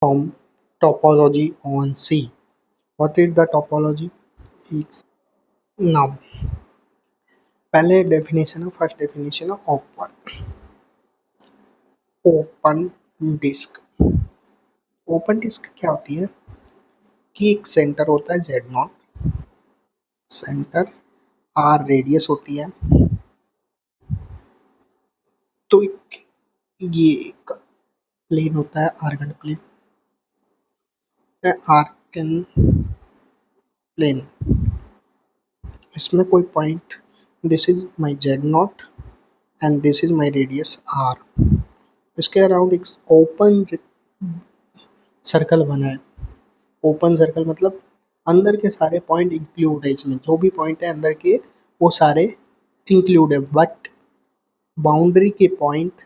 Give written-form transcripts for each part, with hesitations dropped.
From topology on C. What is the topology? It's now पहले definition है first definition है open disc. Open disc क्या होती है कि एक सेंटर होता है z naught, centre r radius होती है, तो ये एक प्लेन होता है आर्गन प्लेन, आर्कन प्लेन। इसमें कोई point, this is my z naught and this is my radius r. इसके अराउंड एक ओपन सर्कल बना है। ओपन सर्कल मतलब अंदर के सारे पॉइंट इंक्लूड है, इसमें जो भी पॉइंट है अंदर के वो सारे इंक्लूड है, बट बाउंड्री के पॉइंट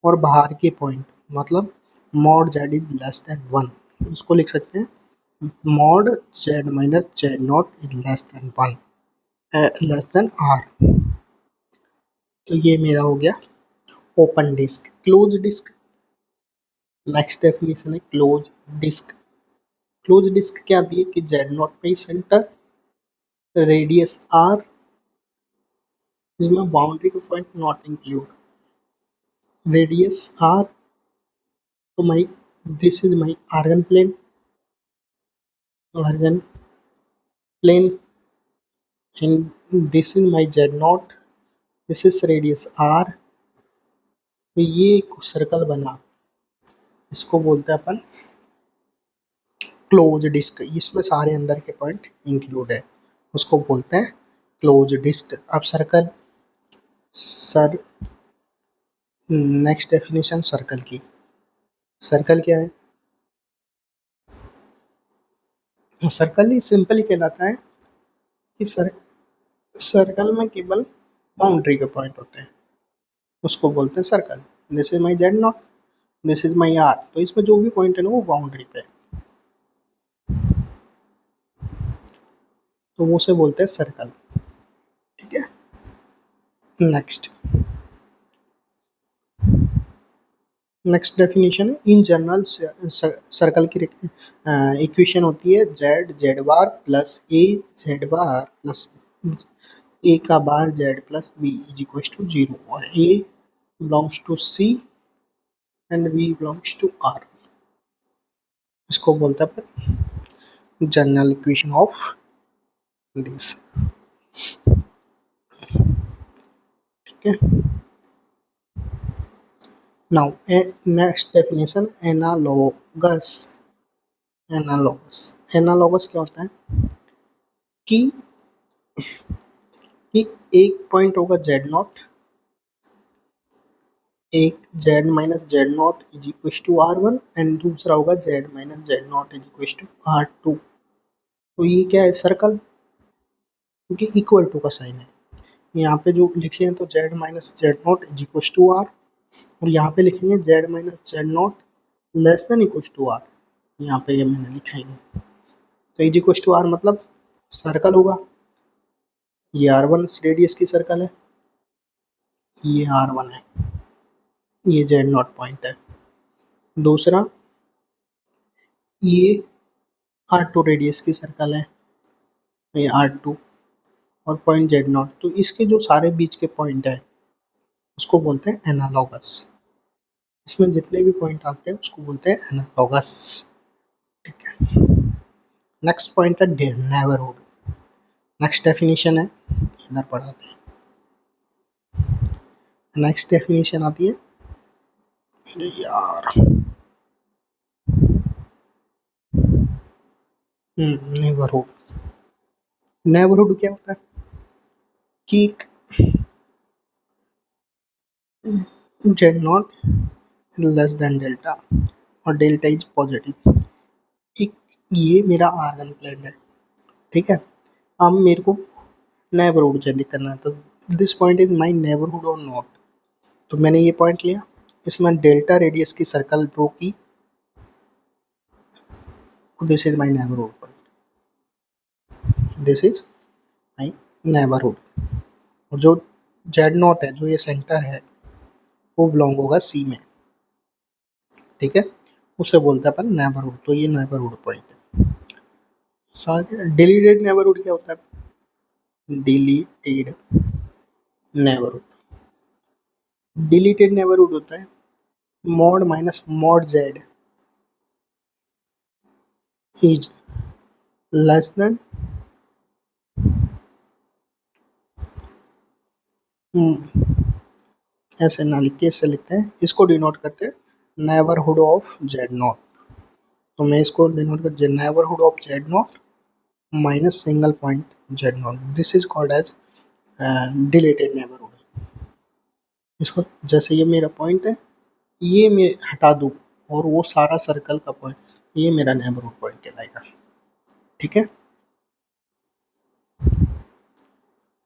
और बाहर के पॉइंट मतलब mod z is less than 1, इसको लिख सकते हैं mod z minus z not is less than 1, less than R. तो ये मेरा हो गया open disc. Close disc, next definition है क्लोज डिस्क। क्लोज डिस्क क्या दी है कि जेड नॉट पे सेंटर, रेडियस आर, इसमें बाउंड्री का point not include, radius are, तो my this is my Argand plane, Argand plane and this is my z naught, this is radius are. तो ये एक सर्कल बना, इसको बोलते हैं अपन क्लोज डिस्क। इसमें सारे अंदर के पॉइंट इंक्लूड है, उसको बोलते हैं क्लोज डिस्क। अब circle, sir next definition circle की। सर्कल क्या है? सर्कल ही सिंपल ही कहलाता है कि सर्कल में केवल बाउंड्री के पॉइंट होते हैं, उसको बोलते हैं circle. This is my z naught, this is my r, तो इसमें जो भी पॉइंट है ना वो बाउंड्री पे, तो वो से बोलते हैं सर्कल। ठीक है, नेक्स्ट नेक्स्ट डेफिनेशन है इन जनरल सर्कल की इक्वेशन होती है z z bar plus a z bar plus a का bar z plus b is equal to 0 और a belongs to C and b belongs to R. इसको बोलते हैं general equation of this. ठीक है, now next definition analogous. Analogous, analogous क्या होता है कि एक पॉइंट होगा जेड नॉट, एक z minus z not is equal to r one and दूसरा होगा z minus z not is equal to r two. तो ये क्या है सर्कल, क्योंकि इक्वल टू का साइन है। यहाँ पे जो लिखे हैं तो z minus z not is equal to r, और यहाँ पे लिखेंगे z minus z naught less than equal to r. यहाँ पे ये मैंने लिखा ही नहीं, तो इज इक्वल टू आर मतलब सर्कल होगा। ये आर वन रेडियस की सर्कल है, ये आर वन है, ये जेड नॉट पॉइंट है। दूसरा ये आर टू रेडियस की सर्कल है, ये आर टू और पॉइंट जेड नॉट, तो इसके जो सारे बीच के पॉइंट है उसको बोलते हैं एनालॉगस। इसमें जितने भी पॉइंट आते हैं उसको बोलते हैं एनालॉगस। ठीक है, नेक्स्ट पॉइंट है नेबरहुड। नेक्स्ट डेफिनेशन है, इधर पढ़ाते हैं। नेक्स्ट डेफिनेशन आती है, अरे यार, नेबरहुड। नेबरहुड क्या होता है कि z naught less then delta और डेल्टा इज पॉजिटिव। एक ये मेरा आर्गन प्लेन है, ठीक है। अब मेरे को नेबरहुड चेंज करना है, तो this point is my neighbourhood और नॉट। तो मैंने ये पॉइंट लिया, इसमें डेल्टा रेडियस की सर्कल ड्रॉ की, this is my neighbourhood point, this is my neighbourhood. और जो जेड नॉट है, जो ये सेंटर है, वो बिलोंग होगा सी में। ठीक है, उसे बोलते हैं अपन नेबरहुड। तो ये नेबरहुड पॉइंट है। डिलीटेड नेबरहुड क्या होता है? डिलीटेड नेबरहुड, डिलीटेड नेबरहुड होता है mod minus mod z is less then ऐसे ना लिख के इससे लिखते हैं, इसको डिनोट करते हैं नेबरहुड ऑफ जेड नॉट। तो मैं इसको डिनोट कर neighbourhood of z naught minus single point z naught, this is called as deleted neighbourhood. इसको जैसे ये मेरा पॉइंट है, ये मैं हटा दूँ और वो सारा सर्कल का पॉइंट, ये मेरा नेबरहुड पॉइंट कहलाएगा। ठीक है,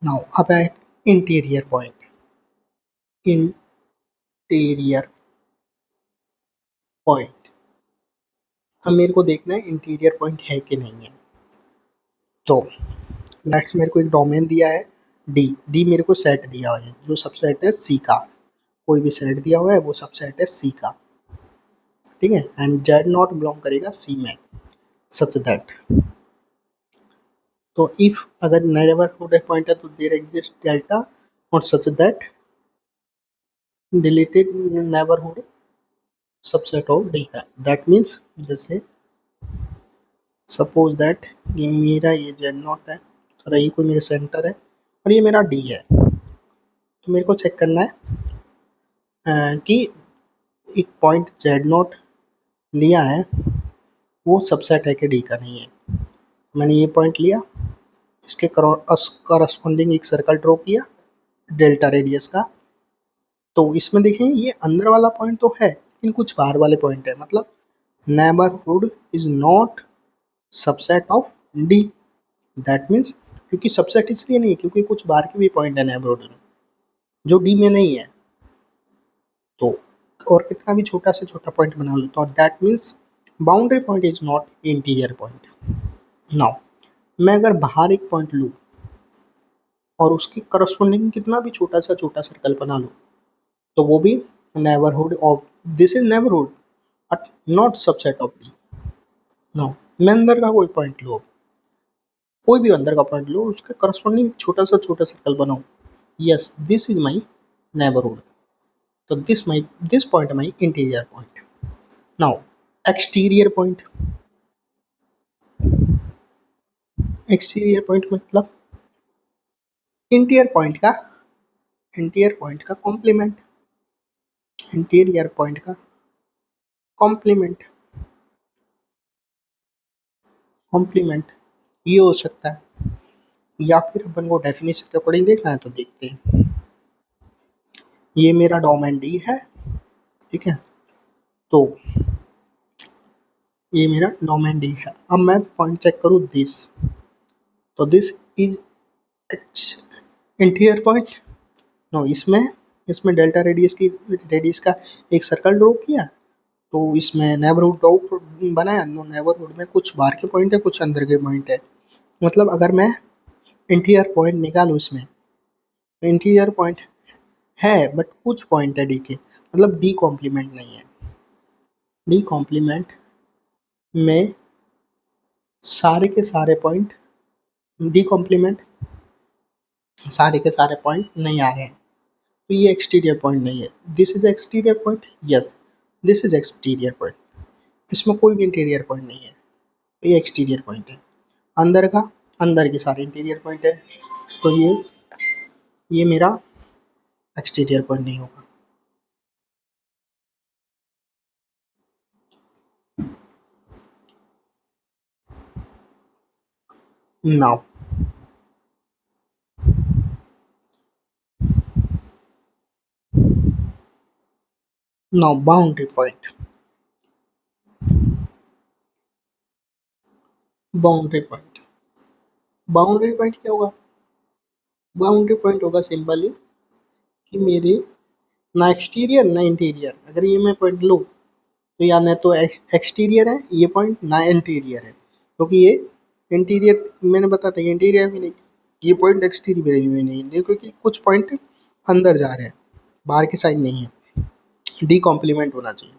नाउ अब है इंटीरियर पॉइंट। इंटीरियर पॉइंट, अब मेरे को देखना है इंटीरियर पॉइंट है कि नहीं है। तो लेट्स, मेरे को एक डोमेन दिया है डी, डी मेरे को सेट दिया हुआ है जो सबसेट है सी का, कोई भी सेट दिया हुआ है वो सबसेट है सी का। ठीक है, एंड जेड नॉट बिलोंग करेगा सी में, सच दैट, तो इफ अगर नेबरहुड पॉइंट है तो देयर एग्जिस्ट डेल्टा और such that deleted neighbourhood subset of D का। दैट मीन्स जैसे सपोज दैट ये मेरा ये जेड नॉट है, सॉरी ये कोई मेरा सेंटर है और ये मेरा डी है। तो मेरे को चेक करना है कि एक पॉइंट जेड नॉट लिया है वो सबसेट है कि डी का नहीं है। मैंने ये पॉइंट लिया, इसके करस्पॉन्डिंग एक सर्कल ड्रॉ किया डेल्टा रेडियस का। तो इसमें देखें ये अंदर वाला पॉइंट तो है लेकिन कुछ बाहर वाले पॉइंट है, मतलब neighbourhood is not subset of D. That means क्योंकि सबसेट इसलिए नहीं है क्योंकि कुछ बाहर के भी पॉइंट है नेबरहुड में जो डी में नहीं है। तो और कितना भी छोटा से छोटा पॉइंट बना लो तो that means boundary point is not interior point. Now मैं अगर बाहर एक पॉइंट लूँ और उसकी करस्पॉन्डिंग कितना भी छोटा सर्कल बना लूँ तो वो भी neighbourhood of, this is neighbourhood but not subset of D. Now मैं अंदर का कोई पॉइंट लूँ, कोई भी अंदर का पॉइंट लो उसके करस्पॉन्डिंग छोटा सर्कल बनाओ, yes this is my neighbourhood. तो this point my interior point. Now exterior point, exterior point मतलब इंटीरियर पॉइंट का कॉम्प्लीमेंट, इंटीरियर पॉइंट का कॉम्प्लीमेंट, कॉम्प्लीमेंट ये हो सकता है या फिर अपन को डेफिनेशन के अकॉर्डिंग देखना है तो देखते हैं। ये मेरा डोमेन डी है, ठीक है, तो ये मेरा डोमेन डी है। अब मैं पॉइंट चेक करूँ दिस, तो this is interior point. No, इसमें इसमें डेल्टा रेडियस का एक सर्कल ड्रॉ किया, तो इसमें नेबरहुड बनाया। नो, नेबरहुड में कुछ बाहर के पॉइंट है कुछ अंदर के पॉइंट है, मतलब अगर मैं इंटीरियर पॉइंट निकालूँ इसमें तो इंटीरियर पॉइंट है बट कुछ पॉइंट है डी के, मतलब डी कॉम्प्लीमेंट नहीं है। डी कॉम्प्लीमेंट में सारे के सारे पॉइंट, डी कॉम्प्लीमेंट सारे के सारे पॉइंट नहीं आ रहे हैं, तो ये एक्सटीरियर पॉइंट नहीं है। This is exterior point, yes this is exterior point, इसमें कोई भी इंटीरियर पॉइंट नहीं है, ये एक्सटीरियर पॉइंट है। अंदर का, अंदर के सारे इंटीरियर पॉइंट है, तो ये मेरा एक्सटीरियर पॉइंट नहीं होगा। Now now boundary point, boundary point, boundary point क्या होगा? बाउंड्री पॉइंट होगा सिंपली कि मेरे ना एक्सटीरियर ना इंटीरियर, अगर ये मैं पॉइंट लूँ तो या न तो एक्सटीरियर है ये पॉइंट ना इंटीरियर है, क्योंकि ये इंटीरियर मैंने बताया था, ये इंटीरियर भी नहीं, ये पॉइंट एक्सटीरियर भी नहीं है क्योंकि कुछ पॉइंट अंदर जा रहे हैं, बाहर की साइड नहीं है। डी कॉम्प्लीमेंट होना चाहिए।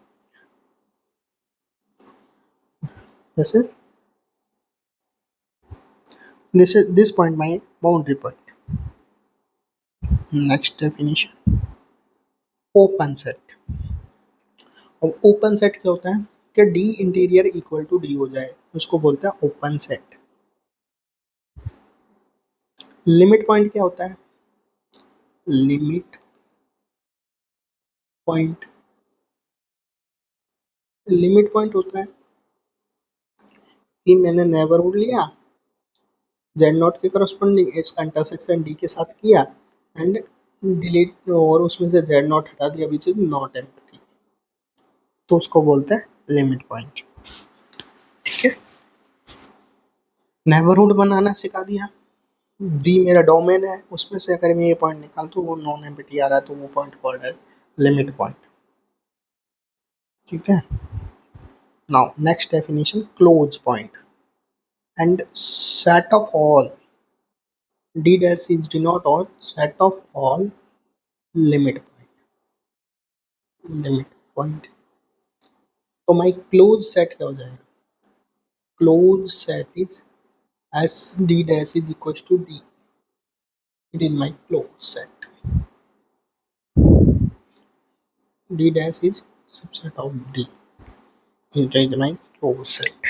जैसे this point my boundary point. Next definition, open set. अब ओपन सेट क्या होता है कि D interior equal to D हो जाए, उसको बोलते हैं ओपन सेट। लिमिट पॉइंट क्या होता है? लिमिट पॉइंट, लिमिट पॉइंट होता है कि मैंने नेबरहुड लिया, जेड नॉट के करस्पॉन्डिंग इसका इंटरसेक्शन डी के साथ किया एंड डिलीट और उसमें से जेड नॉट हटा दिया विच इज नॉट एम्प्टी, तो उसको बोलते हैं लिमिट पॉइंट। ठीक है, नेबरहुड बनाना सिखा दिया, डी मेरा डोमेन है, उसमें से अगर मैं ये पॉइंट निकाल तो वो नॉन एम्प्टी आ रहा है तो वो पॉइंट कॉल्ड है लिमिट पॉइंट। ठीक है, now next definition, close point and set of all D dash is denote और set of all limit point, limit point. तो माई क्लोज सेट क्या हो जाएगा? Close set is S D dash is equal to D, it is my closed set. D dash is subset of D. It is my closed set.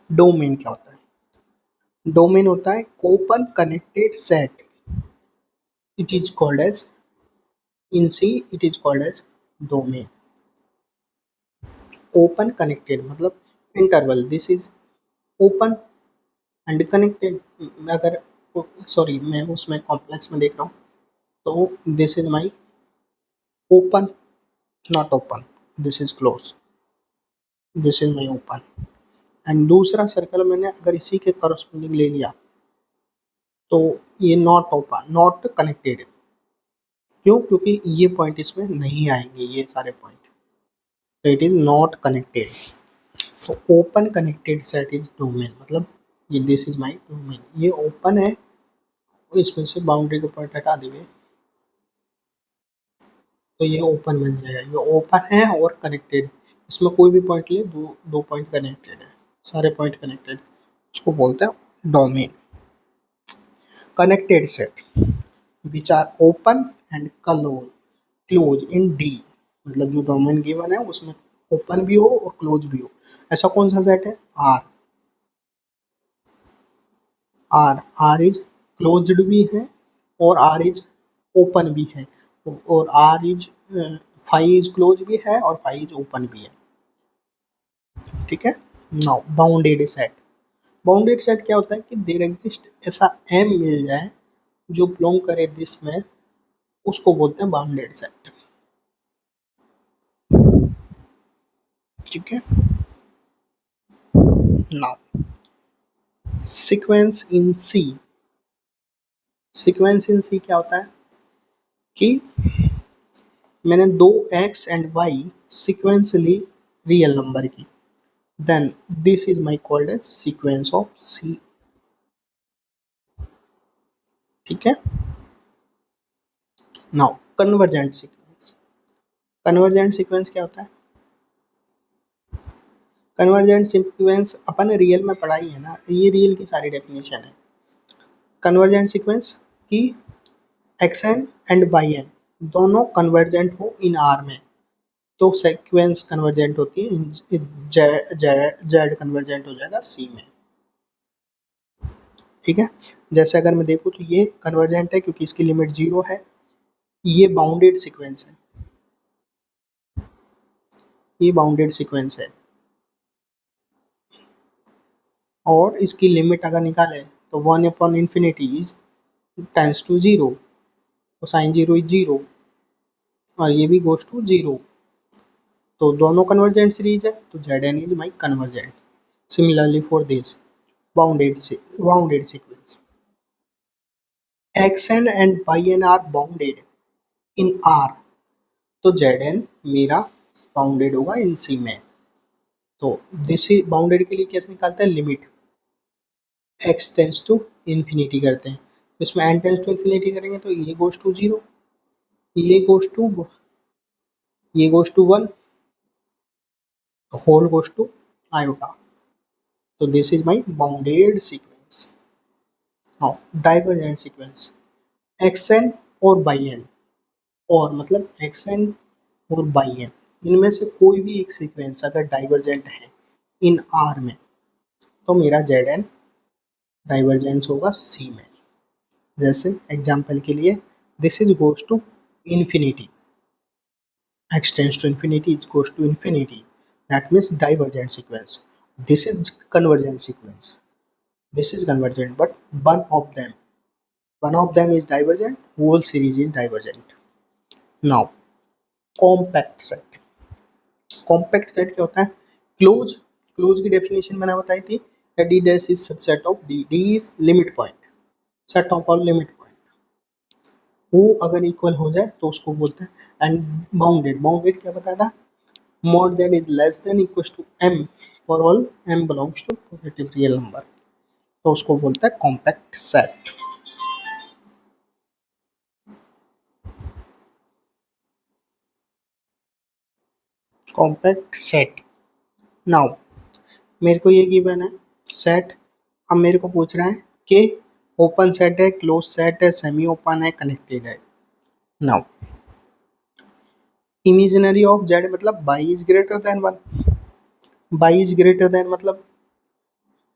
Domain क्या होता है? Domain होता है open connected set, it is called as in C it is called as domain. Open connected मतलब interval, this is open and connected. अगर sorry मैं उसमें complex में देख रहा हूँ तो this is my open, not open, this is close, this is my open. And दूसरा सर्कल मैंने अगर इसी के करस्पॉन्डिंग ले लिया तो ये नॉट ओपन, नॉट कनेक्टेड। क्यों? क्योंकि ये पॉइंट इसमें नहीं आएंगे, ये सारे पॉइंट, तो इट इज नॉट कनेक्टेड। तो open connected set is domain, मतलब ये दिस इज माय डोमेन, ये ओपन है, इसमें से बाउंड्री के पॉइंट हटा देंगे तो ये ओपन बन जाएगा। ये ओपन है और कनेक्टेड, इसमें कोई भी पॉइंट ले, दो दो पॉइंट कनेक्टेड है, सारे पॉइंट कनेक्टेड, उसको बोलते हैं domain. Connected set which are open and close in D, मतलब जो डोमेन गिवन है उसमें ओपन भी हो और क्लोज भी हो। ऐसा कौन सा सेट है? R, R, R is closed भी है और आर इज ओपन भी है, और R is five is close भी है और फाइव इज ओपन भी है। ठीक है, now bounded set. Bounded set क्या होता है कि देयर एग्जिस्ट ऐसा एम मिल जाए जो बिलोंग करे दिस में, उसको बोलते हैं बाउंडेड सेट। ठीक है, now sequence in C. Sequence in C क्या होता है कि मैंने दो x and y sequencely real number की, then this is my called as sequence of C. ठीक है, now convergent sequence. Convergent sequence क्या होता है? कन्वर्जेंट सीक्वेंस अपन रियल में पढ़ाई है ना, ये रियल की सारी डेफिनेशन है। कन्वर्जेंट सीक्वेंस की x n and y n दोनों कन्वर्जेंट हो इन आर में तो सीक्वेंस कन्वर्जेंट होती है, जेड कन्वर्जेंट हो जाएगा सी में। ठीक है, जैसे अगर मैं देखूँ तो ये कन्वर्जेंट है क्योंकि इसकी लिमिट 0 है, ये बाउंडेड सीक्वेंस है, ये बाउंडेड सीक्वेंस है, और इसकी लिमिट अगर निकालें तो 1 upon infinity is tends to 0, तो साइन 0 इज 0 और ये भी गोज टू 0, तो दोनों कन्वर्जेंट सीरीज है तो z n is my convergent. Similarly for this bounded sequence, x n and y n are bounded in R, तो जेड एन मेरा बाउंडेड होगा इन सी में। तो दिस बाउंडेड के लिए कैसे निकालते हैं? Limit x tends to infinity करते हैं, तो इसमें एन टेंस टू इन्फिनिटी करेंगे तो ये गोज टू 0, ये goes to 1, whole goes to iota. So this is my bounded sequence. Now divergent sequence, xn और by n, और मतलब xn और by n, इनमें से कोई भी एक सीक्वेंस अगर डाइवर्जेंट है इन R में, तो मेरा Zn डाइवर्जेंस होगा C में. जैसे एग्जांपल के लिए, this is goes to infinity, x tends to infinity, it goes to infinity, that means divergent sequence. This is convergent sequence, this is convergent, but one of them is divergent, whole series is divergent. Now compact set. Compact set क्या होता है? Close की definition मैंने बताई थी, d dash is subset of d is limit point, set of all limit point. वो अगर equal हो जाए तो उसको बोलते हैं. एंड बाउंडेड क्या बताया था? Mod z is less than equals to m for all m belongs to positive real number, तो उसको बोलते हैं compact set. Compact set. Now मेरे को ये गिवन है सेट, अब मेरे को पूछ रहा है कि ओपन सेट है, क्लोज सेट है, सेमी ओपन है, कनेक्टेड है. नाउ इमेजिनरी ऑफ z मतलब y is greater than 1, y is greater then मतलब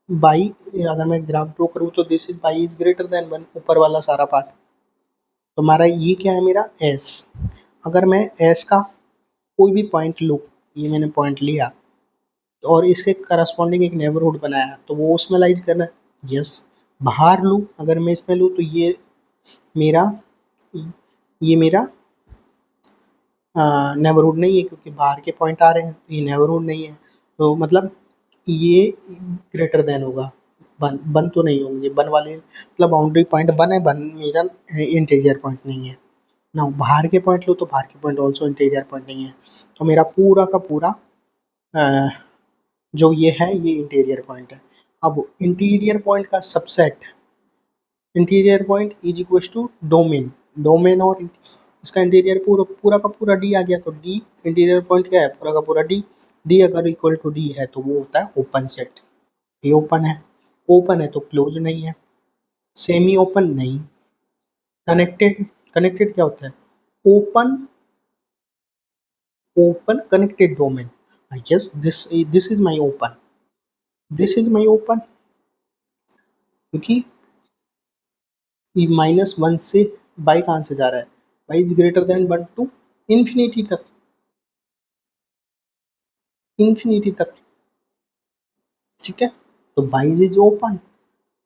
y, अगर मैं ग्राफ ड्रॉ करूँ तो this is y is greater than 1, ऊपर वाला सारा पार्ट. तो हमारा ये क्या है, मेरा s. अगर मैं s का कोई भी पॉइंट लूँ, ये मैंने पॉइंट लिया और इसके करस्पॉन्डिंग एक नेबरहुड बनाया, तो वो उसमें लाइज करना है. यस. बाहर लूँ, अगर मैं इसमें लूँ तो मेरा ये मेरा नेबरहुड नहीं है, क्योंकि बाहर के पॉइंट आ रहे हैं, तो ये नेबरहुड नहीं है. तो मतलब ये ग्रेटर देन होगा, बन तो नहीं होंगे, बन वाले मतलब बाउंड्री पॉइंट बन है, बन मेरा इंटीरियर पॉइंट नहीं है ना. बाहर के पॉइंट लो तो बाहर के पॉइंट ऑल्सो इंटीरियर पॉइंट नहीं है, तो मेरा पूरा का पूरा जो ये है ये इंटीरियर पॉइंट है. अब इंटीरियर पॉइंट का subset, interior point is equal to domain और इसका इंटीरियर पूरा का पूरा डी आ गया, तो डी इंटीरियर पॉइंट क्या है, पूरा का पूरा डी अगर इक्वल टू डी है तो वो होता है ओपन सेट. ये ओपन है तो क्लोज नहीं है, सेमी ओपन नहीं, कनेक्टेड क्या होता है, open connected domain. Yes, this is my open, क्योंकि -1 से बाई कहाँ से जा रहा है, y is greater than 1 to infinity तक, ठीक है. तो y is open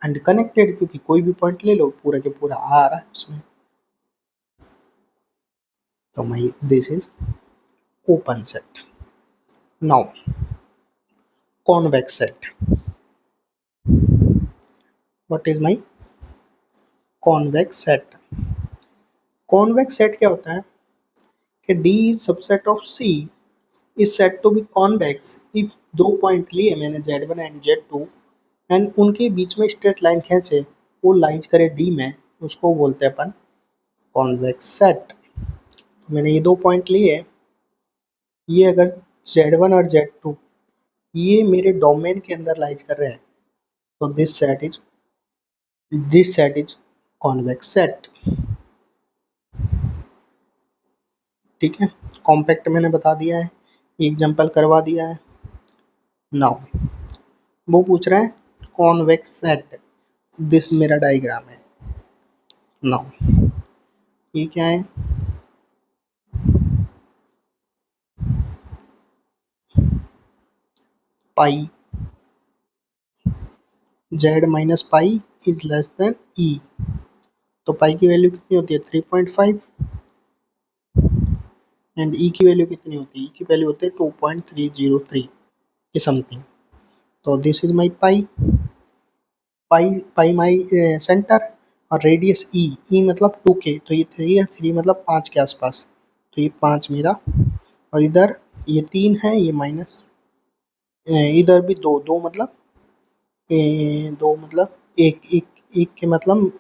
and connected, क्योंकि कोई भी पॉइंट ले लो पूरा के पूरा आ रहा है उसमें. तो my this is open set. Now convex set. What is my convex set? Convex set क्या होता है कि D is subset of C is said to be convex if दो पॉइंट लिए मैंने Z1 एंड Z2 एंड उनके बीच में straight line खींचे, वो लाइंस करे D में, उसको बोलते हैं अपन कॉन्वेक्स सेट. तो मैंने ये दो पॉइंट लिए, ये अगर Z1 और Z2 ये मेरे डोमेन के अंदर लाइज कर रहे हैं, तो this set is convex set. ठीक है. कॉम्पैक्ट मैंने बता दिया है, एग्जांपल करवा दिया है. नाउ वो पूछ रहा है कॉन्वेक्स सेट, दिस मेरा डायग्राम है. नाउ ये क्या है, pi z minus pi is less than e. तो पाई की वैल्यू कितनी होती है 3.5 एंड ई की वैल्यू कितनी होती है, ई की वैल्यू होती है 2.303 ये समथिंग. तो this is my pi, pi my centre, और रेडियस ई मतलब 2k, तो ये 3 है, 3 मतलब 5 के आसपास, तो ये 5 मेरा, और इधर ये 3 है, ये माइनस, इधर भी दो मतलब दो मतलब एक के मतलब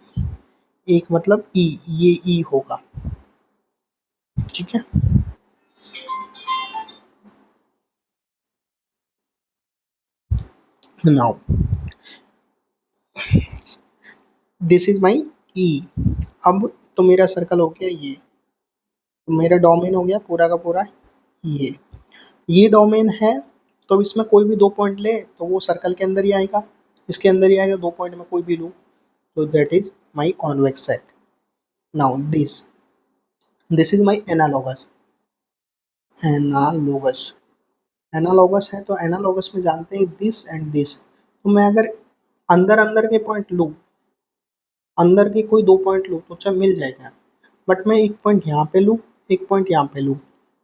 एक मतलब ई, ये ई होगा. ठीक है. नाउ दिस इज माई ई। अब तो मेरा सर्कल हो गया ये, तो मेरा डोमेन हो गया पूरा का पूरा ये ये डोमेन है। तो इसमें कोई भी दो पॉइंट ले तो वो सर्कल के अंदर ही आएगा, इसके अंदर ही आएगा, दो पॉइंट में कोई भी लूँ तो that is my convex set. Now this is my analogous. Analogous analogous है तो एनालॉगस में जानते हैं दिस एंड दिस। तो मैं अगर अंदर अंदर के पॉइंट लूँ, अंदर के कोई दो पॉइंट लूँ तो अच्छा मिल जाएगा, बट मैं एक पॉइंट यहाँ पे लूँ, एक पॉइंट यहाँ पे लूँ,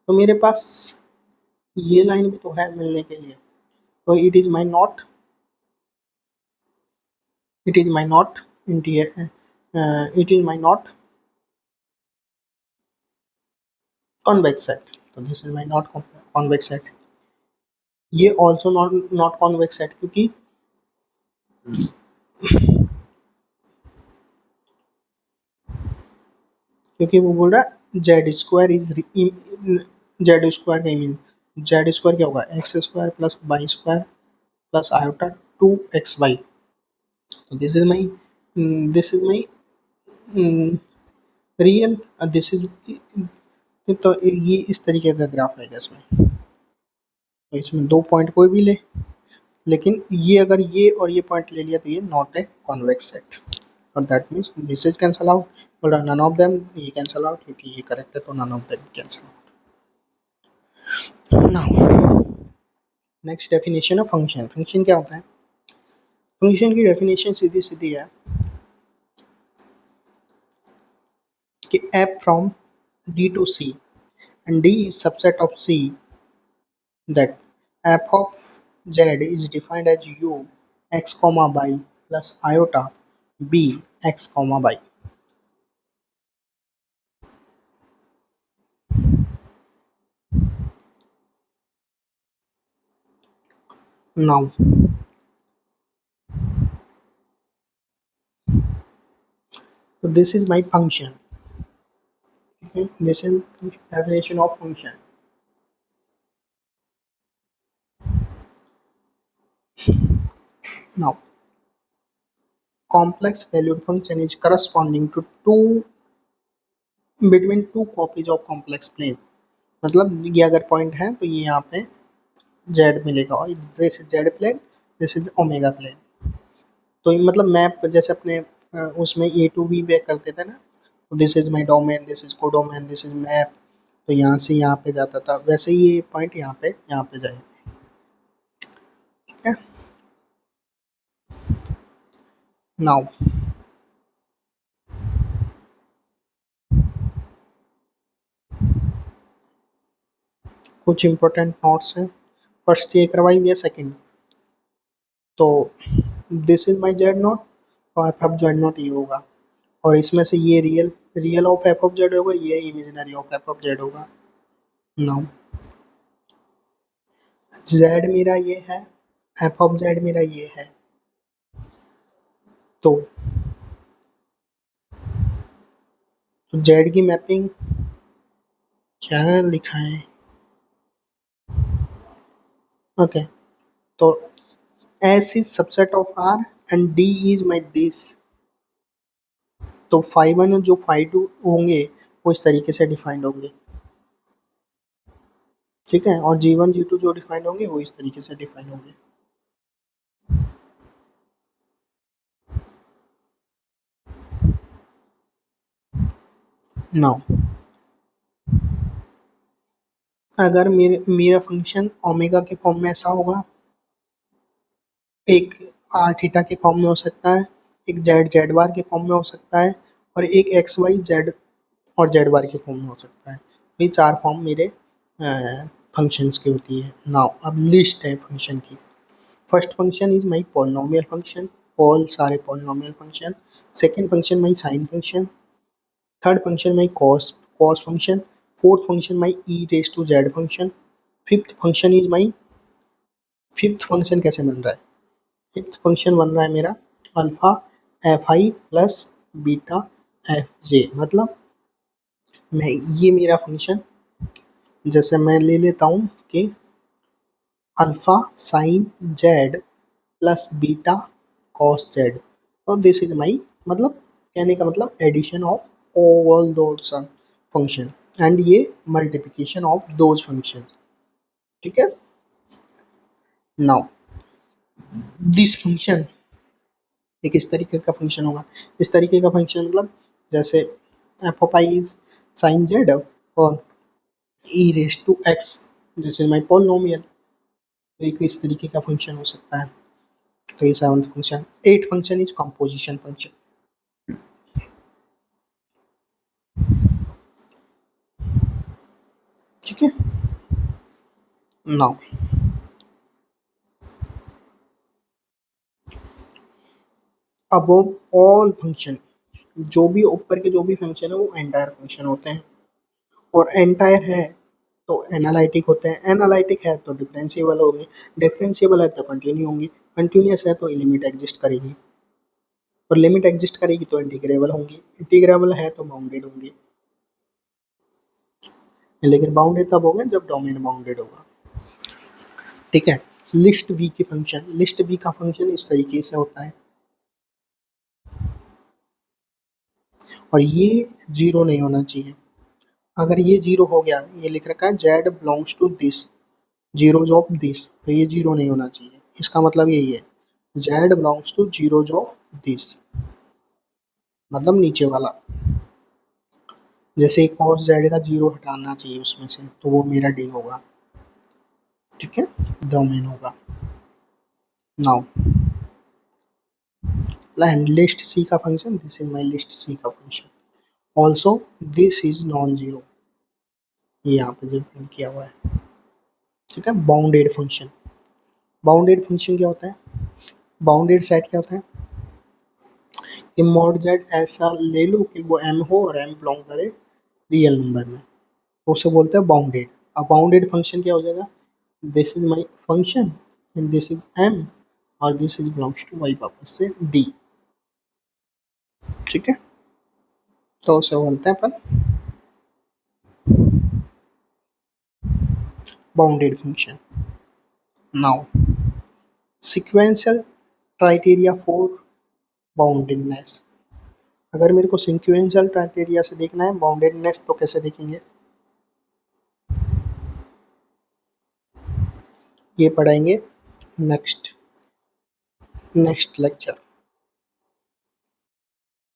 तो मेरे पास ये लाइन भी तो है मिलने के लिए। तो it is my not it is my not convex set। तो this is my not convex set. ये also not not convex set, क्योंकि वो बोल रहा है z square is z square का इमेज। जेड स्क्वायर क्या होगा, x square plus y square plus iota 2xy। तो this is my real, this is, तो ये इस तरीके का ग्राफ आएगा इसमें। तो इसमें दो पॉइंट कोई भी ले, लेकिन ये अगर ये और ये पॉइंट ले लिया तो ये नॉट ए कॉन्वेक्स सेट, और that means this is cancel out. बोल रहा नन ऑफ देम, ये कैंसल आउट क्योंकि ये करेक्ट है तो none of them cancel out. Now next definition of function. Function क्या होता है? फंक्शन की डेफिनेशन सीधी सीधी है कि f from d to c and d is subset of c, that f of z is defined as u x comma y plus iota b x comma y। Now so this is my function, okay? This is definition of function. Now complex valued function is corresponding to two between two copies of complex plane। मतलब ये अगर point है तो ये यहाँ पे z मिलेगा, और this is z plane, this is omega plane. तो मतलब मैप जैसे अपने उसमें ए टू बी पे करते थे ना, तो this is my domain, this is codomain, this is map, तो यहाँ से यहाँ पे जाता था, वैसे ही ये पॉइंट यहाँ पे जाएगा। ठीक है। नाउ कुछ इंपॉर्टेंट नोट्स हैं। फर्स्ट ये करवाई हुई है, सेकंड तो this is my z not, तो एफ ऑफ जेड नॉट ये होगा, और इसमें से ये real real of F of Z होगा, ये imaginary of F of Z होगा। नाउ जेड मेरा ये है, एफ ऑफ जेड मेरा ये है, तो जेड की मैपिंग क्या लिखा है, ओके तो S is subset of R and D is my this। तो फाइव वन जो फाइव टू होंगे वो इस तरीके से डिफाइंड होंगे, ठीक है, और G1 G2 जो डिफाइंड होंगे वो इस तरीके से डिफाइंड होंगे। नाउ अगर मेरा फंक्शन ओमेगा के फॉर्म में ऐसा होगा, एक आर थीटा के फॉर्म में हो सकता है, एक जेड जेड बार के फॉर्म में हो सकता है, और एक एक्स वाई जेड और जेड बार के फॉर्म में हो सकता है। ये चार फॉर्म मेरे फंक्शंस की होती है। नाउ अब लिस्ट है फंक्शन की। First function is my polynomial function, all सारे polynomial function. Second function my sine function. Third function my cos cos function. Fourth function my e raise to z function. Fifth function is my, fifth function कैसे बन रहा है, fifth function बन रहा है मेरा alpha f i plus beta f j. मतलब मैं ये मेरा फंक्शन जैसे मैं ले लेता हूँ कि alpha sine Z plus beta cos Z. और दिस इज माई, मतलब कहने का मतलब addition of all those function and ये मल्टीप्लिकेशन ऑफ दोज फंक्शन। ठीक है, नाउ दिस फंक्शन एक इस तरीके का फंक्शन होगा। इस तरीके का फंक्शन मतलब जैसे f of i is sine z और e raise to x, this is my polynomial. एक इस तरीके का फंक्शन हो सकता है। तो ये 7th function. 8th function is composition function. ठीक है, नाउ अबव ऑल फंक्शन, जो भी ऊपर के जो भी फंक्शन है वो एंटायर फंक्शन होते हैं। और एंटायर है तो एनालिटिक होते हैं, एनालिटिक है तो डिफरेंशिएबल होंगे, डिफरेंशिएबल है तो कंटिन्यू होंगी, कंटिन्यूस है तो लिमिट एग्जिस्ट करेगी, और लिमिट एग्जिस्ट करेगी तो इंटीग्रेबल होंगी, इंटीग्रेबल है तो बाउंडेड होंगी। लेकिन बाउंडेड तब होगा जब डोमेन बाउंडेड होगा। ठीक है, लिस्ट वी की फंक्शन, लिस्ट वी का फंक्शन इस तरीके से होता है, और ये जीरो नहीं होना चाहिए। अगर ये जीरो हो गया, ये लिख रखा है Z belongs to this zeros of this, तो ये जीरो नहीं होना चाहिए। इसका मतलब यही है, Z belongs two zeros of this, मतलब नीचे वाला। जैसे cos जेड का जीरो हटाना चाहिए उसमें से, तो वो मेरा डी होगा। ठीक है, डोमेन होगा। नाउ एंड लिस्ट सी का function, this is my list C का function. Also this is non zero, ये यहाँ पे डिफाइन किया हुआ है। ठीक है, बाउंडेड फंक्शन। बाउंडेड फंक्शन क्या होता है, बाउंडेड सेट क्या होता है कि मॉड जेड ऐसा ले लो कि वो एम हो और एम बिलोंग करे रियल नंबर में, तो उसे बोलते हैं बाउंडेड। अब बाउंडेड फंक्शन क्या हो जाएगा, this is my function and this is M और this is belongs to y वापस से डी। ठीक है, तो उसे बोलते हैं अपन bounded function. Now sequential criteria for boundedness. अगर मेरे को सीक्वेंशियल क्राइटेरिया से देखना है बाउंडेडनेस, तो कैसे देखेंगे, ये पढ़ाएंगे नेक्स्ट लेक्चर।